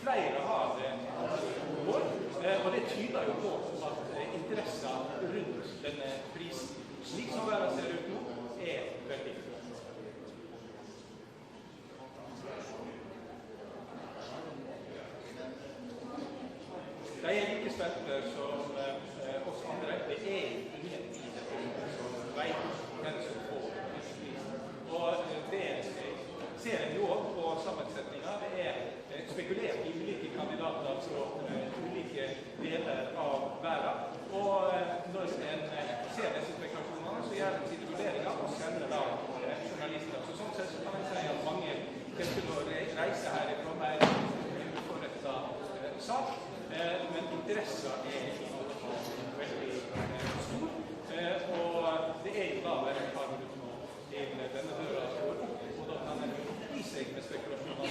Flere har mål, og det tyder jo på at interessen rundt denne prisen, slik som verden ser ut nå, veldig god. De like spente som oss andre. Det ingen i dette som vet hvem som får prisen. Og det ser en jo også på sammensetninger. Det spekulert i ulike kandidater fra ulike deler av verden. Og når en ser disse spekulasjonene, så gjør en sine vurderinger og sender da journalister. Så sånn sett så kan en si at mange kunne reise herifra med en uforrettet sak, men interessen veldig stor. Og det jo da veldig par minutter nå til denne døra går opp, og da kan en i seg med spekulasjoner.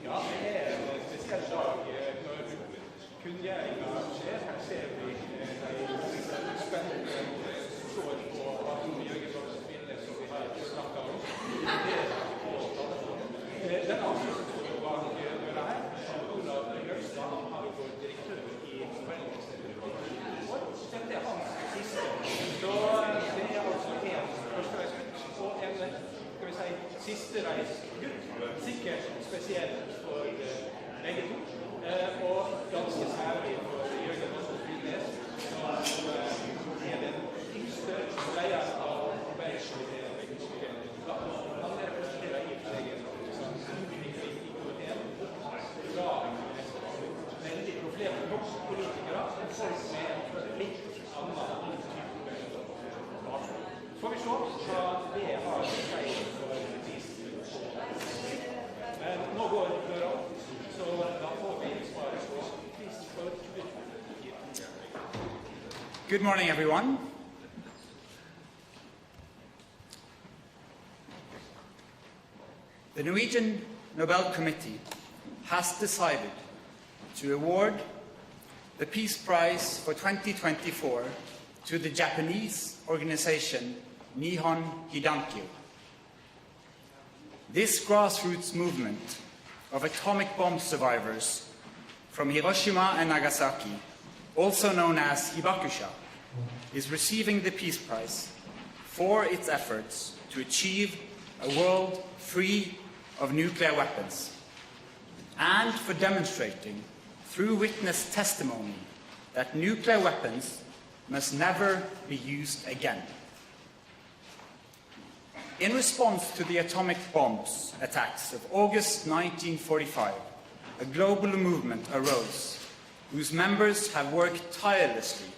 Ja, det en spesiell dag når kunngjøringen skjer. Her ser vi spennende står på at Jørgenborgs som vi har snakket om. Den avslutningen bak døra her, Olav Løgstad, han har jo vært direktør i Nobelkommisjonen. Dette hans siste. Så det altså en førstereisgutt og en, skal vi si, siste reisgutt. Sikkert spesielt for begge to, og ganske særlig for Jørgenborgs som den yngste leier av Paix. Han representerer i egen veldig profilerte norske politikere, og folk med litt annen type bakgrunn. Får vi se hva det har seg for prisen. Men nå går døra opp, så da får vi svaret på prisen for 2020. Good morning, everyone. The Norwegian Nobel Committee has decided to award the Peace Prize for 2024 to the Japanese organization Nihon Hidankyo. This grassroots movement of atomic bomb survivors from Hiroshima and Nagasaki, also known as Hibakusha, is receiving the Peace Prize for its efforts to achieve a world free of nuclear weapons, and for demonstrating through witness testimony that nuclear weapons must never be used again. In response to the atomic bombs attacks of August 1945, a global movement arose whose members have worked tirelessly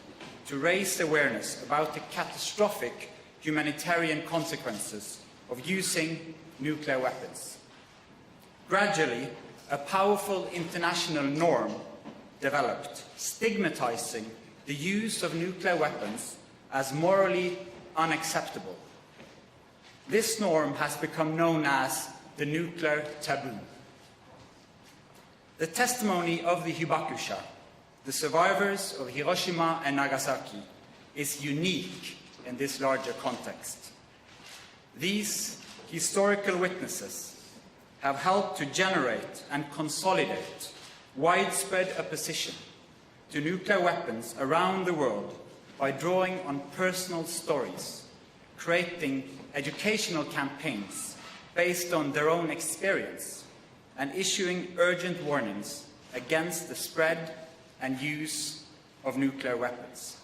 to raise awareness about the catastrophic humanitarian consequences of using nuclear weapons. Gradually, a powerful international norm developed, stigmatizing the use of nuclear weapons as morally unacceptable. This norm has become known as the nuclear taboo. The testimony of the Hibakusha, the survivors of Hiroshima and Nagasaki, is unique in this larger context. These historical witnesses have helped to generate and consolidate widespread opposition to nuclear weapons around the world by drawing on personal stories, creating educational campaigns based on their own experience, and issuing urgent warnings against the spread and use of nuclear weapons.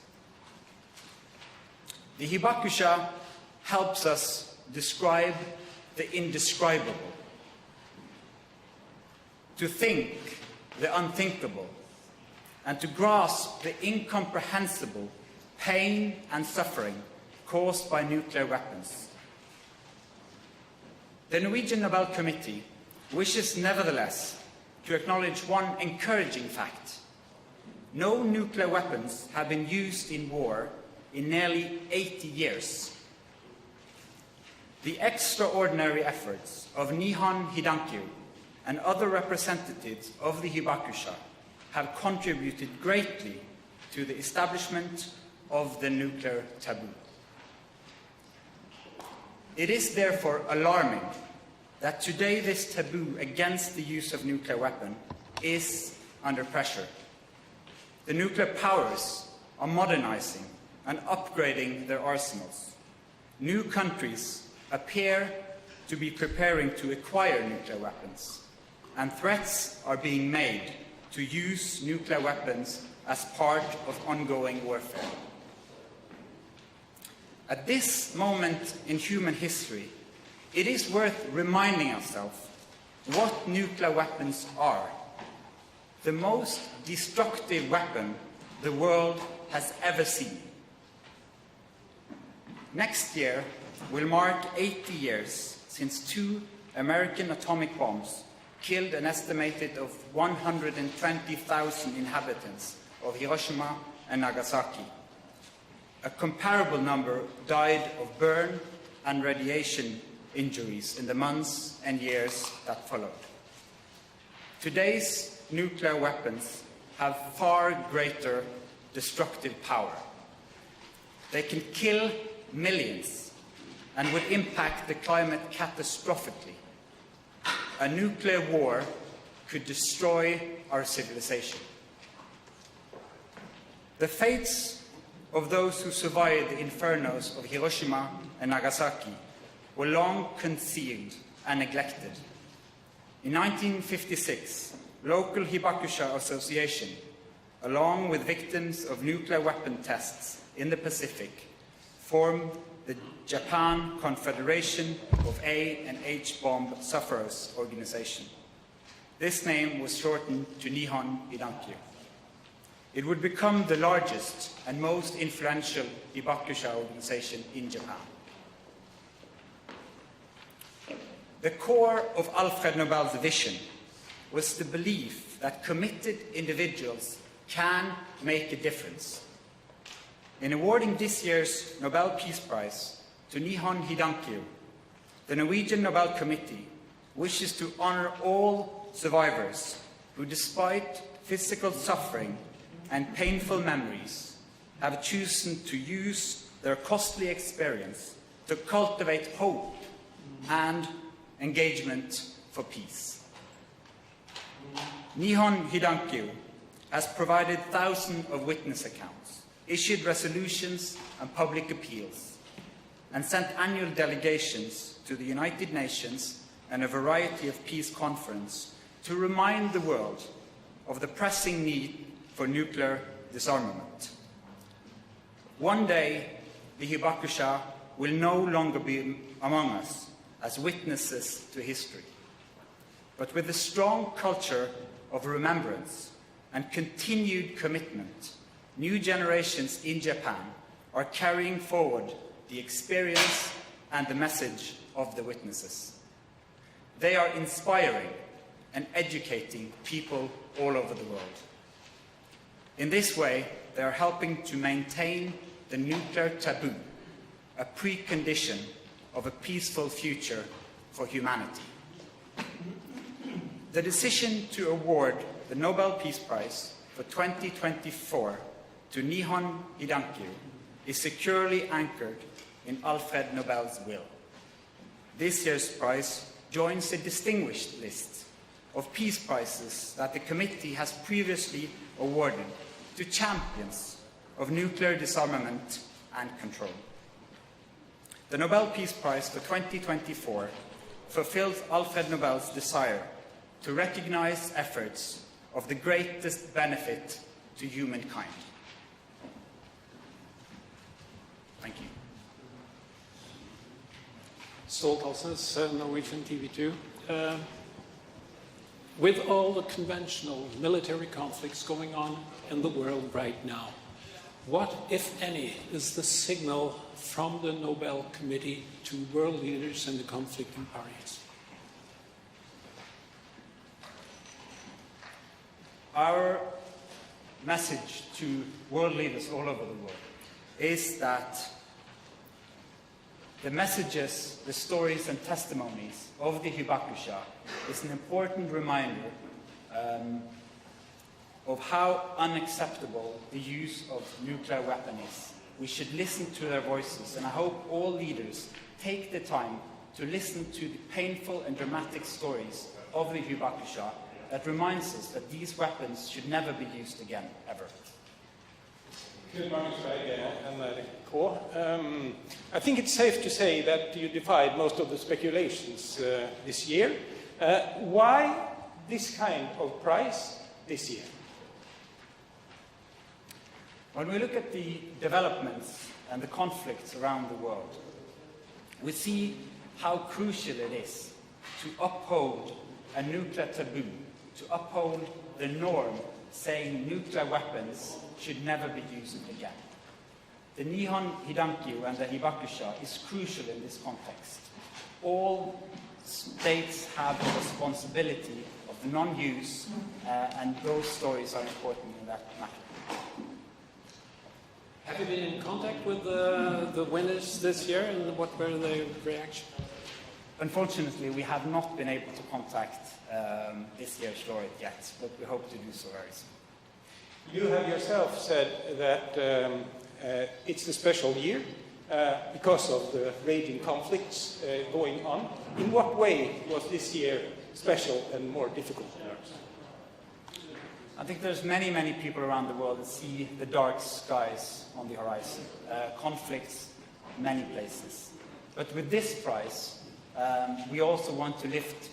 The Hibakusha helps us describe the indescribable. to think the unthinkable, and to grasp the incomprehensible pain and suffering caused by nuclear weapons. The Norwegian Nobel Committee wishes nevertheless to acknowledge one encouraging fact. No nuclear weapons have been used in war in nearly 80 years. The extraordinary efforts of Nihon Hidankyo and other representatives of the Hibakusha have contributed greatly to the establishment of the nuclear taboo. It is therefore alarming that today this taboo against the use of nuclear weapons is under pressure. The nuclear powers are modernizing and upgrading their arsenals. New countries appear to be preparing to acquire nuclear weapons, and threats are being made to use nuclear weapons as part of ongoing warfare. At this moment in human history, it is worth reminding ourselves what nuclear weapons are. The most destructive weapon the world has ever seen. Next year will mark 80 years since 2 American atomic bombs killed an estimated of 120,000 inhabitants of Hiroshima and Nagasaki. A comparable number died of burn and radiation injuries in the months and years that followed. Today's nuclear weapons have far greater destructive power. They can kill millions and would impact the climate catastrophically. A nuclear war could destroy our civilization. The fates of those who survived the infernos of Hiroshima and Nagasaki were long concealed and neglected. In 1956, local Hibakusha Association, along with victims of nuclear weapon tests in the Pacific, formed the Japan Confederation of A and H Bomb Sufferers Organization. This name was shortened to Nihon Hidankyo. It would become the largest and most influential Hibakusha organization in Japan. The core of Alfred Nobel's vision was the belief that committed individuals can make a difference. In awarding this year's Nobel Peace Prize to Nihon Hidankyo, the Norwegian Nobel Committee wishes to honor all survivors who, despite physical suffering and painful memories, have chosen to use their costly experience to cultivate hope and engagement for peace. Nihon Hidankyo has provided thousands of witness accounts, issued resolutions and public appeals, and sent annual delegations to the United Nations and a variety of peace conferences to remind the world of the pressing need for nuclear disarmament. One day, the Hibakusha will no longer be among us as witnesses to history, but with a strong culture of remembrance and continued commitment, new generations in Japan are carrying forward the experience and the message of the witnesses. They are inspiring and educating people all over the world. In this way, they are helping to maintain the nuclear taboo, a precondition of a peaceful future for humanity. The decision to award the Nobel Peace Prize for 2024 to Nihon Hidankyo is securely anchored in Alfred Nobel's will. This year's prize joins a distinguished list of peace prizes that the committee has previously awarded to champions of nuclear disarmament and control. The Nobel Peace Prize for 2024 fulfills Alfred Nobel's desire to recognize efforts of the greatest benefit to humankind. Thank you. Stolt Halsnes, Norwegian TV 2. with all the conventional military conflicts going on in the world right now, what, if any, is the signal from the Nobel Committee to world leaders in the conflicting parties? Our message to world leaders all over the world is that the messages, the stories and testimonies of the Hibakusha is an important reminder of how unacceptable the use of nuclear weapons is. We should listen to their voices, and I hope all leaders take the time to listen to the painful and dramatic stories of the Hibakusha that reminds us that these weapons should never be used again, ever. Good morning, I think it's safe to say that you defied most of the speculations this year. Why this kind of prize this year? When we look at the developments and the conflicts around the world, we see how crucial it is to uphold a nuclear taboo, to uphold the norm saying nuclear weapons should never be used again. The Nihon Hidankyu and the Hibakusha is crucial in this context. All states have a responsibility of non-use, and those stories are important in that matter. Have you been in contact with the winners this year, and what were their reactions? Unfortunately, we have not been able to contact this year's laureate yet, but we hope to do so very soon. You have yourself said that it's a special year because of the raging conflicts going on. In what way was this year special and more difficult? I think there's many, many people around the world that see the dark skies on the horizon, conflicts in many places. But with this prize, we also want to lift.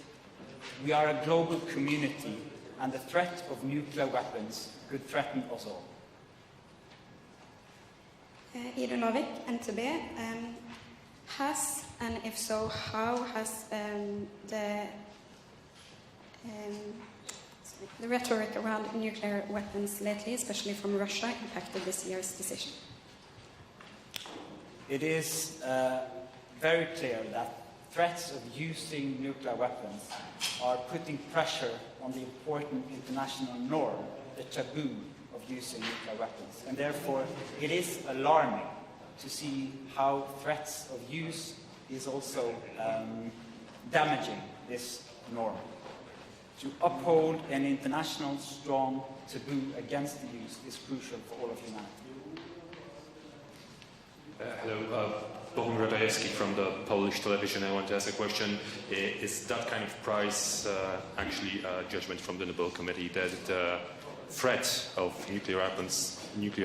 We are a global community, and the threat of nuclear weapons could threaten us all. Ida Novik, NTB, has, and if so, how has the rhetoric around nuclear weapons lately, especially from Russia, impacted this year's decision? It is very clear that threats of using nuclear weapons are putting pressure on the important international norm, the taboo of using nuclear weapons. And therefore, it is alarming to see how threats of use is also damaging this norm. To uphold an international strong taboo against the use is crucial for all of humanity. Hello, Bohum Radajewski from the Polish television. I want to ask a question. Is that kind of prize actually a judgment from the Nobel Committee that the threat of nuclear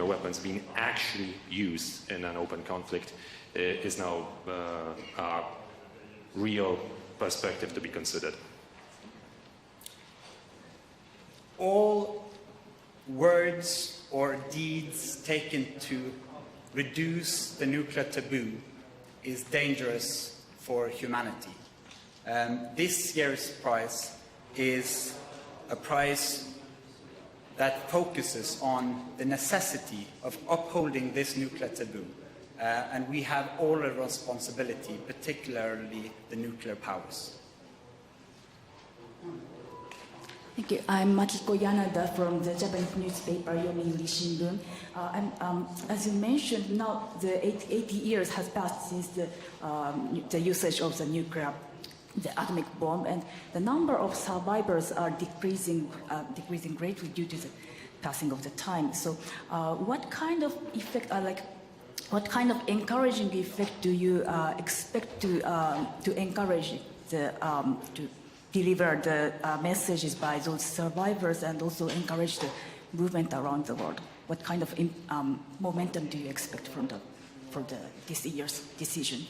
weapons being actually used in an open conflict is now a real perspective to be considered? All words or deeds taken to reduce the nuclear taboo is dangerous for humanity. This year's prize is a prize that focuses on the necessity of upholding this nuclear taboo. And we have all a responsibility, particularly the nuclear powers. Thank you. I'm Makiko Yanada from the Japanese newspaper Yomiuri Shimbun. As you mentioned, now the 80 years has passed since the usage of the atomic bomb, and the number of survivors are decreasing greatly due to the passing of the time. So, what kind of effect, what kind of encouraging effect do you expect to encourage to deliver the messages by those survivors and also encourage the movement around the world? What kind of momentum do you expect from this year's decision?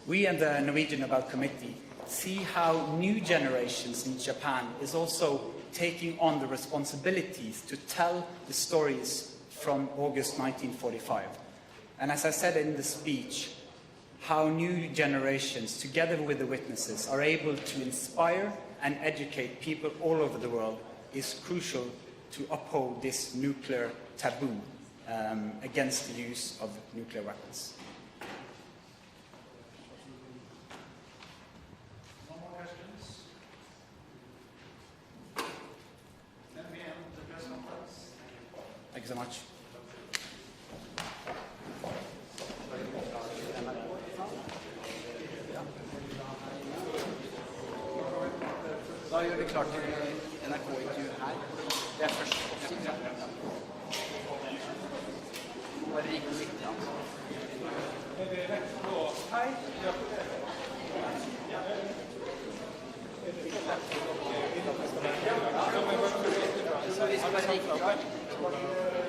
We and the Norwegian Nobel Committee see how new generations in Japan is also taking on the responsibilities to tell the stories from August 1945. And as I said in the speech, how new generations, together with the witnesses, are able to inspire and educate people all over the world is crucial to uphold this nuclear taboo against the use of nuclear weapons. No more questions? Then we end the press conference. Thank you so much. Da gjør vi klart til NRK-intervju her. Det er først på siden. Bare riktig viktig, altså. Er det rett på Hei? Ja. Så vi skal være riktig.